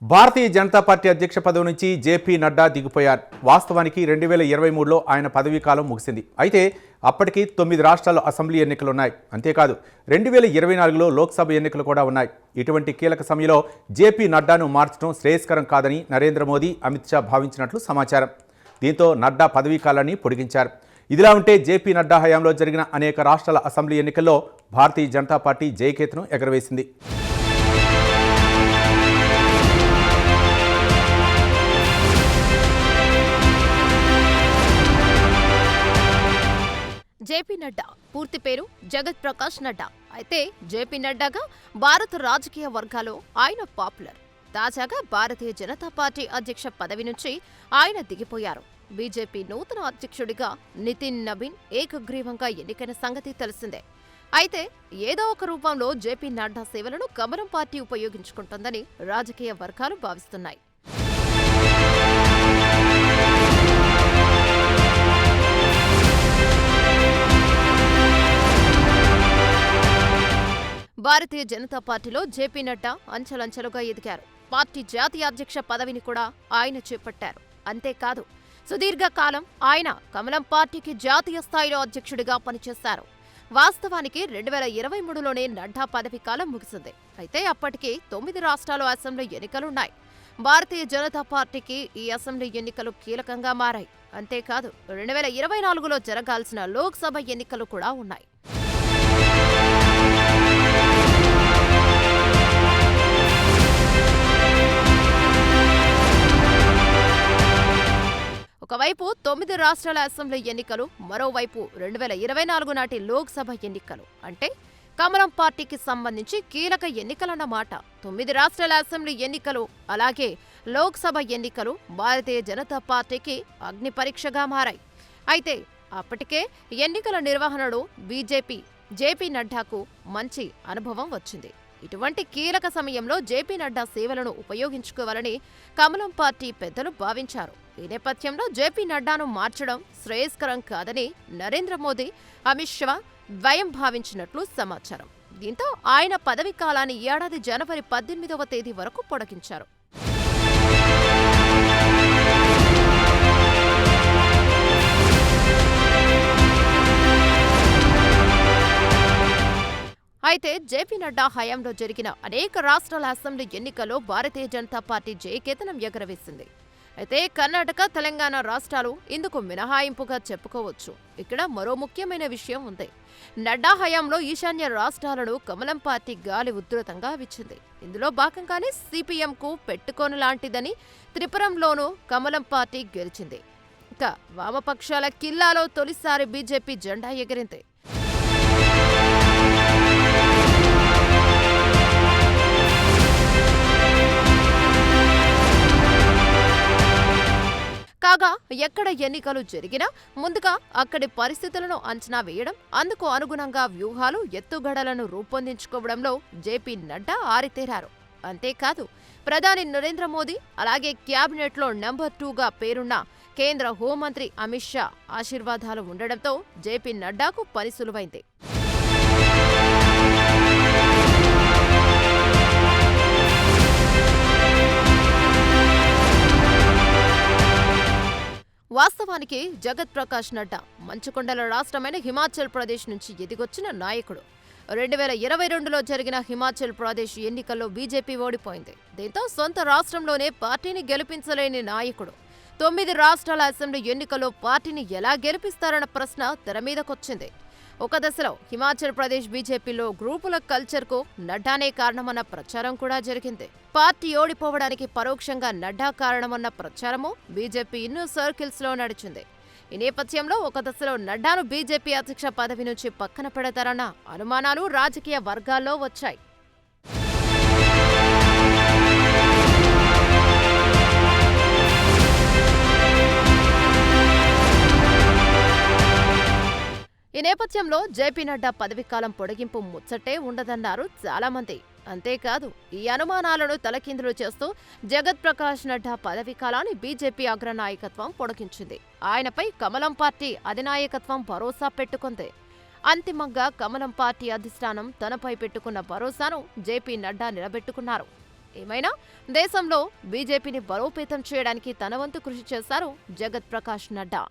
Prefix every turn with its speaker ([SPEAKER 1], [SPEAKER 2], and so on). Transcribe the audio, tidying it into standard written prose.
[SPEAKER 1] Bharatiya Janata party అధ్యక్ష పదవి నుంచి జేపీ నడ్డా దిగిపోయారు. వాస్తవానికి 2023లో ఆయన పదవీ కాలం ముగిసింది. అయితే అప్పటికి 9 రాష్ట్రాల్లో అసెంబ్లీ ఎన్నికలున్నాయి. అంతేకాదు 2024లో లోక్సభ ఎన్నికలు కూడా ఉన్నాయి. ఇటువంటి కీలక సమయంలో జేపీ నడ్డాను మార్చడం శ్రేయస్కరం కాదని నరేంద్ర మోదీ, అమిత్ షా భావించినట్లు సమాచారం. దీంతో నడ్డా పదవీ కాలాన్ని పొడిగించారు. ఇదిలా ఉంటే జేపీ నడ్డా హయాంలో జరిగిన అనేక రాష్ట్రాల అసెంబ్లీ ఎన్నికల్లో భారతీయ జనతా పార్టీ జయకేతను ఎగరవేసింది.
[SPEAKER 2] జేపీ నడ్డా పూర్తి పేరు జగత్ ప్రకాష్ నడ్డా. అయితే జేపీ నడ్డాగా భారత రాజకీయ వర్గాల్లో ఆయన పాపులర్. తాజాగా భారతీయ జనతా పార్టీ అధ్యక్ష పదవి నుంచి ఆయన దిగిపోయారు. బీజేపీ నూతన అధ్యక్షుడిగా నితిన్ నబీన్ ఏకగ్రీవంగా ఎన్నికైన సంగతి తెలిసిందే. అయితే ఏదో ఒక రూపంలో జేపీ నడ్డా సేవలను కమలం పార్టీ ఉపయోగించుకుంటోందని రాజకీయ వర్గాలు భావిస్తున్నాయి. భారతీయ జనతా పార్టీలో జేపీ నడ్డా అంచెలంచెలుగా ఎదిగారు. పార్టీ జాతీయ అధ్యక్ష పదవిని కూడా ఆయన చేపట్టారు. అంతేకాదు సుదీర్ఘకాలం ఆయన కమలం పార్టీకి జాతీయ స్థాయిలో అధ్యక్షుడిగా పనిచేశారు. వాస్తవానికి 2023లోనే నడ్డా పదవీ కాలం ముగిసింది. అయితే అప్పటికి 9 రాష్ట్రాల అసెంబ్లీ ఎన్నికలున్నాయి. భారతీయ జనతా పార్టీకి ఈ అసెంబ్లీ ఎన్నికలు కీలకంగా మారాయి. అంతేకాదు 2024లో జరగాల్సిన లోక్సభ ఎన్నికలు కూడా ఉన్నాయి. ఒకవైపు 9 రాష్ట్రాల అసెంబ్లీ ఎన్నికలు, మరోవైపు 2024 నాటి లోక్సభ ఎన్నికలు. అంటే కమలం పార్టీకి సంబంధించి కీలక ఎన్నికలన్నమాట. 9 రాష్ట్రాల అసెంబ్లీ ఎన్నికలు, అలాగే లోక్సభ ఎన్నికలు భారతీయ జనతా పార్టీకి అగ్ని పరీక్షగా మారాయి. అయితే అప్పటికే ఎన్నికల నిర్వహణలో జేపీ నడ్డాకు మంచి అనుభవం వచ్చింది. ఇటువంటి కీలక సమయంలో జేపీ నడ్డా సేవలను ఉపయోగించుకోవాలని కమలం పార్టీ పెద్దలు భావించారు. ఈ నేపథ్యంలో జేపీ నడ్డాను మార్చడం శ్రేయస్కరం కాదని నరేంద్ర మోదీ, అమిత్ షా ద్వయం భావించినట్లు సమాచారం. దీంతో ఆయన పదవీ కాలాన్ని ఏడాది జనవరి 18వ తేదీ వరకు పొడిగించారు. అయితే జేపీ నడ్డా హయాంలో జరిగిన అనేక రాష్ట్రాల అసెంబ్లీ ఎన్నికల్లో భారతీయ జనతా పార్టీ జయకేతనం ఎగరవేసింది. అయితే కర్ణాటక, తెలంగాణ రాష్ట్రాలు ఇందుకు మినహాయింపుగా చెప్పుకోవచ్చు. ఇక్కడ మరో ముఖ్యమైన విషయం ఉంది. నడ్డా హయాంలో ఈశాన్య రాష్ట్రాలను కమలం పార్టీ గాలి ఉధృతంగా విచ్చింది. ఇందులో భాగంగానే సిపిఎంకు పెట్టుకోను లాంటిదని త్రిపురంలోనూ కమలం పార్టీ గెలిచింది. ఇక వామపక్షాల కిల్లాలో తొలిసారి బీజేపీ జెండా ఎగిరింది. కాగా ఎక్కడ ఎన్నికలు జరిగినా ముందుగా అక్కడి పరిస్థితులను అంచనా వేయడం, అందుకు అనుగుణంగా వ్యూహాలు, ఎత్తుగడలను రూపొందించుకోవడంలో జేపీ నడ్డా ఆరితేరారు. అంతేకాదు ప్రధాని నరేంద్ర మోదీ, అలాగే క్యాబినెట్లో నెంబర్ 2గా పేరున్న కేంద్ర హోంమంత్రి అమిత్ షా ఆశీర్వాదాలు ఉండడంతో జేపీ నడ్డాకు పని సులువైంది. వాస్తవానికి జగత్ ప్రకాష్ నడ్డా మంచుకొండల రాష్ట్రమైన హిమాచల్ ప్రదేశ్ నుంచి ఎదిగొచ్చిన నాయకుడు. 2022లో జరిగిన హిమాచల్ ప్రదేశ్ ఎన్నికల్లో బీజేపీ ఓడిపోయింది. దీంతో సొంత రాష్ట్రంలోనే పార్టీని గెలిపించలేని నాయకుడు 9 రాష్ట్రాల అసెంబ్లీ ఎన్నికల్లో పార్టీని ఎలా గెలిపిస్తారన్న ప్రశ్న తెరమీదకొచ్చింది. ఒక దశలో హిమాచల్ ప్రదేశ్ బీజేపీలో గ్రూపుల కల్చర్కు నడ్డానే కారణమన్న ప్రచారం కూడా జరిగింది. పార్టీ ఓడిపోవడానికి పరోక్షంగా నడ్డా కారణమన్న ప్రచారము బీజేపీ ఇన్నర్ సర్కిల్స్ లో నడిచింది. ఈ నేపథ్యంలో ఒక దశలో నడ్డాను బీజేపీ అధ్యక్ష పదవి నుంచి పక్కన పెడతారన్న అనుమానాలు రాజకీయ వర్గాల్లో వచ్చాయి. ఈ నేపథ్యంలో జేపీ నడ్డా పదవీకాలం పొడిగింపు ముచ్చటే ఉండదన్నారు చాలామంది. అంతేకాదు ఈ అనుమానాలను తలకిందులు చేస్తూ జగత్ ప్రకాష్ నడ్డా పదవీకాలాన్ని బీజేపీ అగ్రనాయకత్వం పొడిగించింది. ఆయనపై కమలం పార్టీ అధినాయకత్వం భరోసా పెట్టుకుంది. అంతిమంగా కమలం పార్టీ అధిష్టానం తనపై పెట్టుకున్న భరోసాను జేపీ నడ్డా నిలబెట్టుకున్నారు. ఏమైనా దేశంలో బీజేపీని బలోపేతం చేయడానికి తన వంతు కృషి చేశారు జగత్ ప్రకాష్ నడ్డా.